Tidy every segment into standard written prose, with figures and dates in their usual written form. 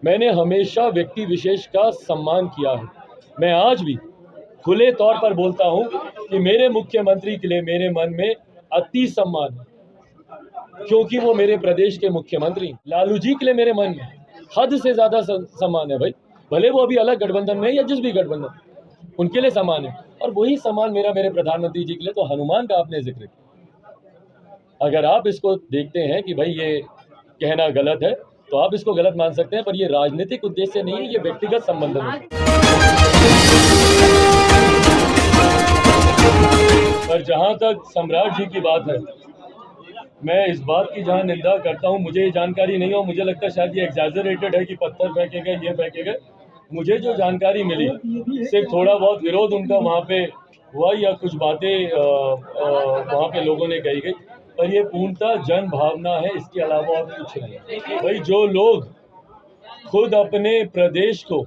मैंने हमेशा व्यक्ति विशेष का सम्मान किया है। मैं आज भी खुले तौर पर बोलता हूं कि मेरे मुख्यमंत्री के लिए मेरे मन में अति सम्मान है, क्योंकि वो मेरे प्रदेश के मुख्यमंत्री। लालू जी के लिए मेरे मन में हद से ज्यादा सम्मान है भाई, भले वो अभी अलग गठबंधन में या जिस भी गठबंधन, उनके लिए सम्मान है। और वही सम्मान मेरे प्रधानमंत्री जी के लिए। तो हनुमान का आपने जिक्र किया, अगर आप इसको देखते हैं कि भाई ये कहना गलत है तो आप इसको गलत मान सकते हैं, पर ये राजनीतिक उद्देश्य नहीं है, ये व्यक्तिगत संबंध है। पर जहां तक सम्राट जी की बात है, मैं इस बात की जहां निंदा करता हूं, मुझे ये जानकारी नहीं हो, मुझे लगता है शायद ये एग्जैजरेटेड है कि पत्थर फेंके गए, ये फेंके गए। मुझे जो जानकारी मिली, सिर्फ थोड़ा बहुत विरोध उनका वहां पे हुआ या कुछ बातें वहां पे लोगों ने कही गई, पर ये पूर्णतः जन भावना है, इसके अलावा और कुछ नहीं। भाई जो लोग खुद अपने प्रदेश को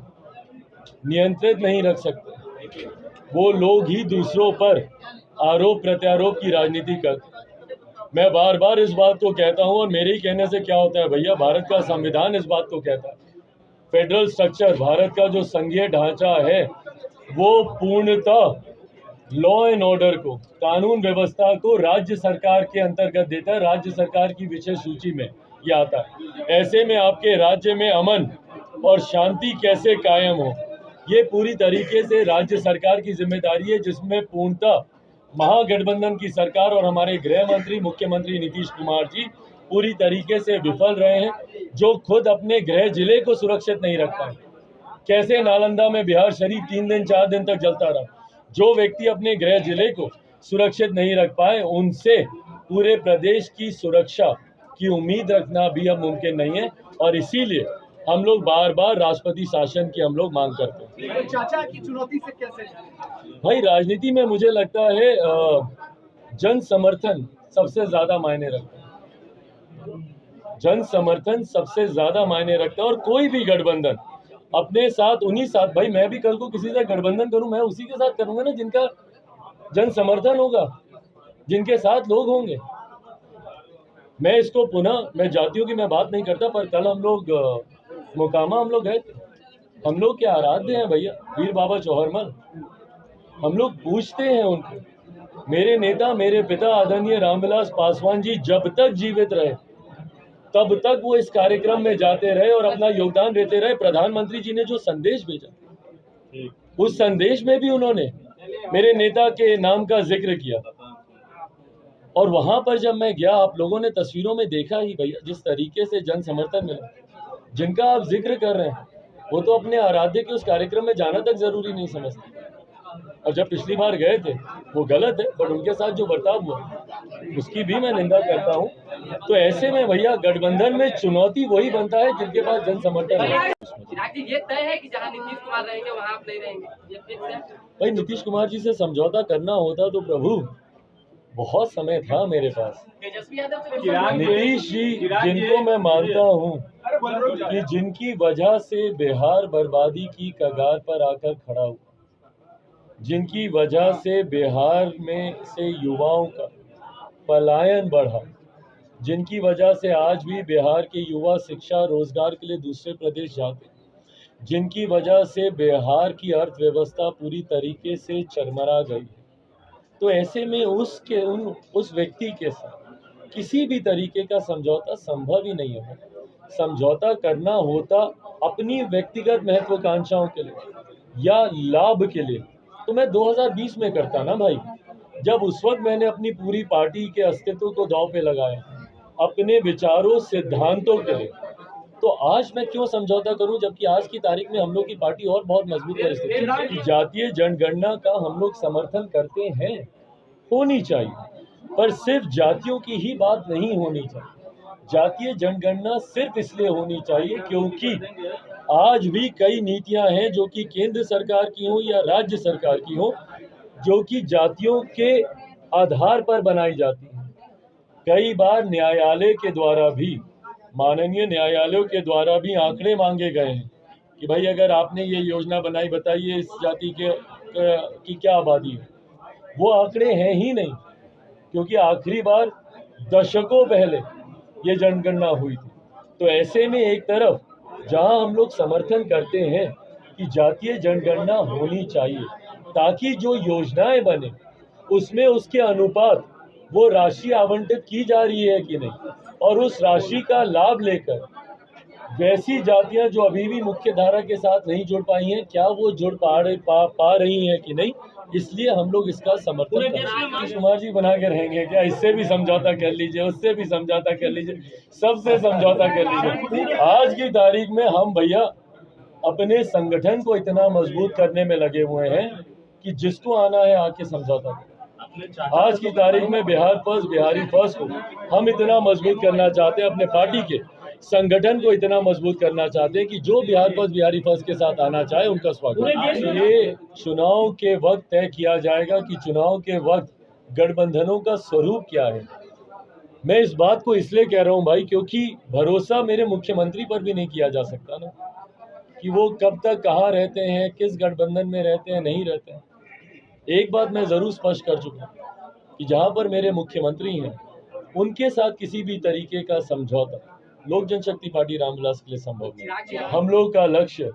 नियंत्रित नहीं रख सकते, वो लोग ही दूसरों पर आरोप प्रत्यारोप की राजनीति करते। मैं बार बार इस बात को कहता हूं, और मेरे ही कहने से क्या होता है भैया, भारत का संविधान इस बात को कहता है। फेडरल स्ट्रक्चर, भारत का जो संघीय ढांचा है, वो पूर्णतः लॉ एंड ऑर्डर को, कानून व्यवस्था को राज्य सरकार के अंतर्गत देता है। राज्य सरकार की विषय सूची में ये आता है। ऐसे में आपके राज्य में अमन और शांति कैसे कायम हो, ये पूरी तरीके से राज्य सरकार की जिम्मेदारी है, जिसमें पूर्णतः महागठबंधन की सरकार और हमारे गृह मंत्री मुख्यमंत्री नीतीश कुमार जी पूरी तरीके से विफल रहे हैं, जो खुद अपने गृह जिले को सुरक्षित नहीं रख पाए। कैसे नालंदा में बिहार शरीफ 3 दिन 4 दिन तक जलता रहा। जो व्यक्ति अपने गृह जिले को सुरक्षित नहीं रख पाए, उनसे पूरे प्रदेश की सुरक्षा की उम्मीद रखना भी अब मुमकिन नहीं है, और इसीलिए हम लोग बार बार राष्ट्रपति शासन की हम लोग मांग करते हैं। चाचा की चुनौती से कैसे? भाई राजनीति में मुझे लगता है जन समर्थन सबसे ज्यादा मायने रखता है। जन समर्थन सबसे ज्यादा मायने रखता है, और कोई भी गठबंधन अपने साथ उन्हीं साथ, भाई मैं भी कल को किसी से गठबंधन करूं, मैं उसी के साथ करूंगा ना जिनका जन समर्थन होगा, जिनके साथ लोग होंगे। मैं इसको पुनः, मैं जातियों की मैं बात नहीं करता, पर कल हम लोग मोकामा हम लोग गए थे। हम लोग के आराध्य हैं भैया वीर बाबा चौहरमल। हम लोग पूछते हैं उनको, मेरे नेता मेरे पिता आदरणीय रामविलास पासवान जी जब तक जीवित रहे तब तक वो इस कार्यक्रम में जाते रहे और अपना योगदान देते रहे। प्रधानमंत्री जी ने जो संदेश भेजा, उस संदेश में भी उन्होंने मेरे नेता के नाम का जिक्र किया। और वहां पर जब मैं गया, आप लोगों ने तस्वीरों में देखा ही भैया, जिस तरीके से जन समर्थन मिला। जिनका आप जिक्र कर रहे हैं, वो तो अपने आराध्य के उस कार्यक्रम में जाना तक जरूरी नहीं समझते। और जब पिछली बार गए थे, वो गलत है, बट उनके साथ जो बर्ताव हुआ उसकी भी मैं निंदा करता हूँ। तो ऐसे में भैया गठबंधन में चुनौती वही बनता है जिनके पास जन समर्थन है। ये तय है कि जहां नीतीश कुमार रहेंगे वहां आप नहीं रहेंगे, ये फिक्स है? भाई नीतीश कुमार जी से समझौता करना होता तो प्रभु बहुत समय था मेरे पास। तेजस्वी यादव से नीतीश जी, जिनको मैं मानता हूँ कि जिनकी वजह से बिहार बर्बादी की कगार पर आकर खड़ा हुआ, जिनकी वजह से बिहार में से युवाओं का पलायन बढ़ा, जिनकी वजह से आज भी बिहार के युवा शिक्षा रोजगार के लिए दूसरे प्रदेश जाते, जिनकी वजह से बिहार की अर्थव्यवस्था पूरी तरीके से चरमरा गई। तो ऐसे में उस व्यक्ति के साथ किसी भी तरीके का समझौता संभव ही नहीं है। समझौता करना होता अपनी व्यक्तिगत महत्वाकांक्षाओं के लिए या लाभ के लिए, तो मैं 2020 में करता ना भाई, जब उस वक्त मैंने अपनी पूरी पार्टी के अस्तित्व को दांव पे लगाया अपने विचारों सिद्धांतों के लिए। तो आज मैं क्यों समझौता करूं, जबकि आज की तारीख में हम लोग की पार्टी और बहुत मजबूत परिस्थिति है। जातीय जनगणना का हम लोग समर्थन करते हैं, होनी चाहिए, पर सिर्फ जातियों की ही बात नहीं होनी चाहिए। जातीय जनगणना सिर्फ इसलिए होनी चाहिए क्योंकि आज भी कई नीतियां हैं जो कि केंद्र सरकार की हो या राज्य सरकार की हो, जो कि जातियों के आधार पर बनाई जाती हैं। कई बार न्यायालय के द्वारा भी, माननीय न्यायालयों के द्वारा भी आंकड़े मांगे गए हैं कि भाई अगर आपने ये योजना बनाई, बताइए इस जाति के की क्या आबादी है। वो आंकड़े हैं ही नहीं, क्योंकि आखिरी बार दशकों पहले ये जनगणना हुई थी। तो ऐसे में एक तरफ जहां हम लोग समर्थन करते हैं कि जातीय जनगणना होनी चाहिए ताकि जो योजनाएं बने उसमें उसके अनुपात वो राशि आवंटित की जा रही है कि नहीं, और उस राशि का लाभ लेकर वैसी जातियां जो अभी भी मुख्य धारा के साथ नहीं जुड़ पाई हैं, क्या वो जुड़ पा रही हैं कि नहीं, इसलिए हम लोग इसका समर्थन करते हैं। नीतीश कुमार जी बना के रहेंगे क्या? इससे भी समझौता कर लीजिए, उससे भी समझौता कर लीजिए, सबसे समझौता कर लीजिए। आज की तारीख में हम भैया अपने संगठन को इतना मजबूत करने में लगे हुए हैं कि जिसको आना है आके समझौता करें। आज की तारीख में बिहार फर्स्ट, बिहारी फर्स्ट को हम इतना मजबूत करना चाहते हैं, अपने पार्टी के संगठन को इतना मजबूत करना चाहते हैं कि जो बिहार फर्स्ट, बिहारी फर्स्ट के साथ आना चाहे उनका स्वागत। ये चुनाव के वक्त तय किया जाएगा कि चुनाव के वक्त गठबंधनों का स्वरूप क्या है। मैं इस बात को इसलिए कह रहा हूं भाई, क्योंकि भरोसा मेरे मुख्यमंत्री पर भी नहीं किया जा सकता ना, कि वो कब तक कहाँ रहते हैं, किस गठबंधन में रहते हैं, नहीं रहते हैं। एक बात मैं जरूर स्पष्ट कर चुका हूं कि जहां पर मेरे मुख्यमंत्री हैं उनके साथ किसी भी तरीके का समझौता लोक जनशक्ति पार्टी रामविलास के लिए संभव नहीं। हम लोग का लक्ष्य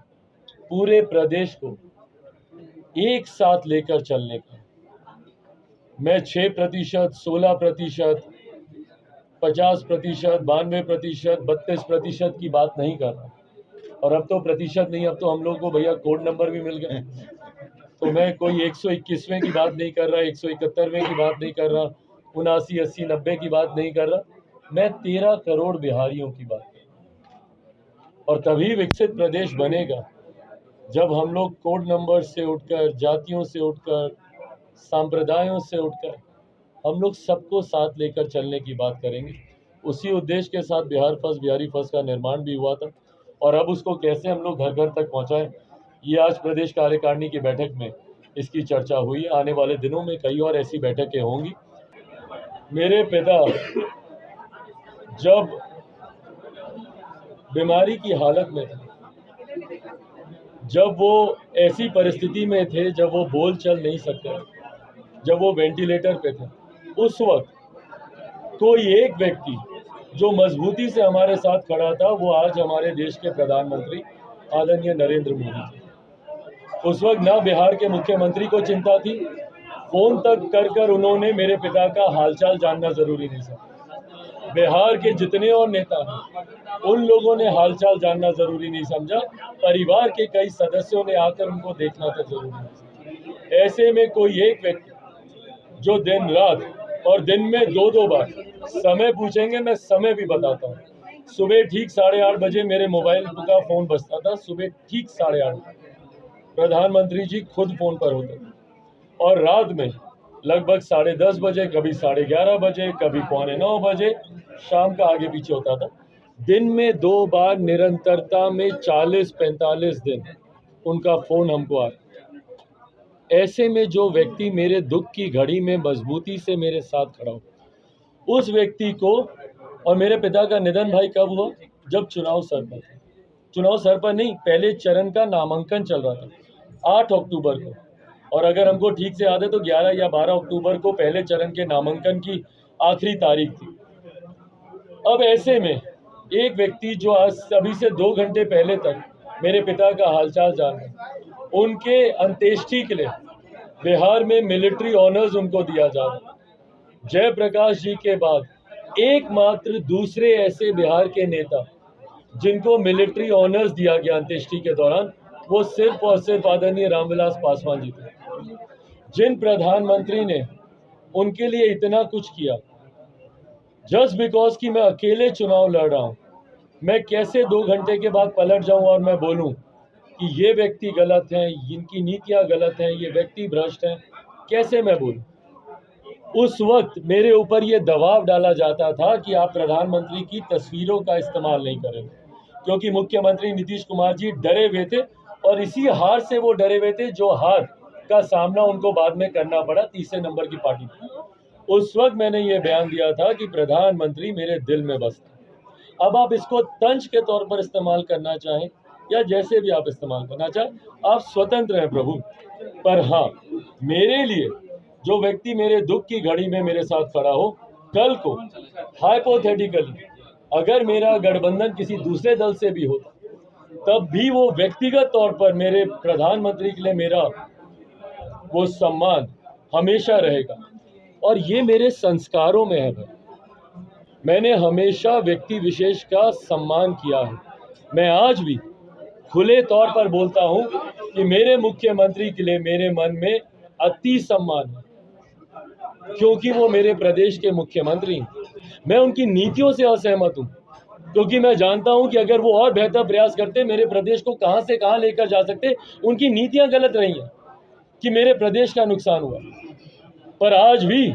पूरे प्रदेश को एक साथ लेकर चलने का। मैं 6%, 16%, 50%, 92%, 32% की बात नहीं कर रहा, और अब तो प्रतिशत नहीं, अब तो हम लोग को भैया कोड नंबर भी मिल गए। तो मैं कोई 121वें की बात नहीं कर रहा, 171वें की बात नहीं कर रहा, 79, 80, 90 की बात नहीं कर रहा, मैं 13 करोड़ बिहारियों की बात कर रहा। और तभी विकसित प्रदेश बनेगा जब हम लोग कोड नंबर से उठकर, जातियों से उठकर, सांप्रदायों से उठकर हम लोग सबको साथ लेकर चलने की बात करेंगे। उसी उद्देश्य के साथ बिहार फर्स्ट, बिहारी फर्स्ट का निर्माण भी हुआ था, और अब उसको कैसे हम लोग घर घर तक पहुंचाएं, ये आज प्रदेश कार्यकारिणी की बैठक में इसकी चर्चा हुई। आने वाले दिनों में कई और ऐसी बैठकें होंगी। मेरे पिता जब बीमारी की हालत में थे, जब वो ऐसी परिस्थिति में थे जब वो बोल चल नहीं सकते, जब वो वेंटिलेटर पे थे, उस वक्त कोई एक व्यक्ति जो मजबूती से हमारे साथ खड़ा था, वो आज हमारे देश के प्रधानमंत्री आदरणीय नरेंद्र मोदी जी। उस वक्त ना बिहार के मुख्यमंत्री को चिंता थी, फोन तक कर उन्होंने मेरे पिता का हालचाल जानना जरूरी नहीं समझा। बिहार के जितने और नेता हैं उन लोगों ने हालचाल जानना जरूरी नहीं समझा, परिवार के कई सदस्यों ने आकर उनको देखना तक जरूरी नहीं समझा। ऐसे में कोई एक व्यक्ति जो दिन रात और दिन में 2-2 बार समय पूछेंगे, मैं समय भी बताता हूँ। सुबह ठीक 8:30 बजे मेरे मोबाइल का फोन बजता था, सुबह ठीक 8:30 प्रधानमंत्री जी खुद फोन पर होते थे, और रात में लगभग 10:30 बजे, कभी 11:30 बजे, कभी 8:45 बजे शाम का आगे पीछे होता था। दिन में 2 बार निरंतरता में 40-45 दिन उनका फोन हमको आता। ऐसे में जो व्यक्ति मेरे दुख की घड़ी में मजबूती से मेरे साथ खड़ा हो, उस व्यक्ति को, और मेरे पिता का निधन भाई कब हुआ? जब चुनाव सर पर था। चुनाव सर पर नहीं, पहले चरण का नामांकन चल रहा था 8 अक्टूबर को, और अगर हमको ठीक से याद है तो 11 या 12 अक्टूबर को पहले चरण के नामांकन की आखिरी तारीख थी। अब ऐसे में एक व्यक्ति जो आज अभी से 2 घंटे पहले तक मेरे पिता का हालचाल जान रहे, उनके अंत्येष्टि के लिए बिहार में मिलिट्री ऑनर्स उनको दिया जा रहा है। जयप्रकाश जी के बाद एकमात्र दूसरे ऐसे बिहार के नेता जिनको मिलिट्री ऑनर्स दिया गया अंत्येष्टि के दौरान, वो सिर्फ और सिर्फ आदरणीय रामविलास पासवान जी थे। जिन प्रधानमंत्री ने उनके लिए इतना कुछ किया, जस्ट बिकॉज कि मैं अकेले चुनाव लड़ रहा हूं, मैं कैसे 2 घंटे के बाद पलट जाऊं और मैं बोलूं कि ये व्यक्ति गलत हैं, इनकी नीतियां गलत हैं, ये व्यक्ति भ्रष्ट हैं? कैसे मैं बोलूं? उस वक्त मेरे ऊपर ये दबाव डाला जाता था कि आप प्रधानमंत्री की तस्वीरों का इस्तेमाल नहीं करेंगे, क्योंकि मुख्यमंत्री नीतीश कुमार जी डरे हुए थे, और इसी हार से वो डरे हुए थे जो हार का सामना उनको बाद में करना पड़ा तीसरे नंबर की पार्टी पर। उस वक्त मैंने ये बयान दिया था कि प्रधानमंत्री मेरे दिल में बसता। अब आप इसको तंज के तौर पर इस्तेमाल करना चाहें या जैसे भी आप इस्तेमाल करना चाहें, आप स्वतंत्र हैं प्रभु। पर हाँ, मेरे लिए जो व्यक्ति मेरे दुख की घड़ी में मेरे साथ खड़ा हो, कल को हाइपोथेटिकली अगर मेरा गठबंधन किसी दूसरे दल से भी होता तब भी वो व्यक्तिगत तौर पर मेरे प्रधानमंत्री के लिए मेरा वो सम्मान हमेशा रहेगा। और ये मेरे संस्कारों में है भाई। मैंने हमेशा व्यक्ति विशेष का सम्मान किया है। मैं आज भी खुले तौर पर बोलता हूं कि मेरे मुख्यमंत्री के लिए मेरे मन में अति सम्मान है, क्योंकि वो मेरे प्रदेश के मुख्यमंत्री हैं। मैं उनकी नीतियों से असहमत हूं, क्योंकि मैं जानता हूं कि अगर वो और बेहतर प्रयास करते, मेरे प्रदेश को कहां से कहां लेकर जा सकते। उनकी नीतियां गलत रही हैं कि मेरे प्रदेश का नुकसान हुआ। पर आज भी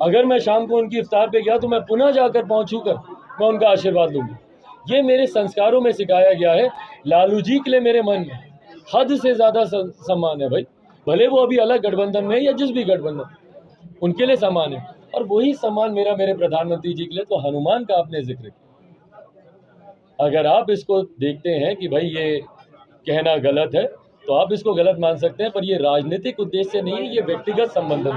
अगर मैं शाम को उनकी इफ्तार पे गया तो मैं पुनः जाकर पहुंचूकर मैं उनका आशीर्वाद लूंगा। ये मेरे संस्कारों में सिखाया गया है। लालू जी के लिए मेरे मन में हद से ज्यादा सम्मान है भाई। भले वो अभी अलग गठबंधन में है या जिस भी गठबंधन, उनके लिए सम्मान है। और वही सम्मान मेरा मेरे प्रधानमंत्री जी के लिए। तो हनुमान का आपने जिक्र किया, अगर आप इसको देखते हैं कि भाई ये कहना गलत है, तो आप इसको गलत मान सकते हैं, पर ये राजनीतिक उद्देश्य से नहीं है, ये व्यक्तिगत संबंध है।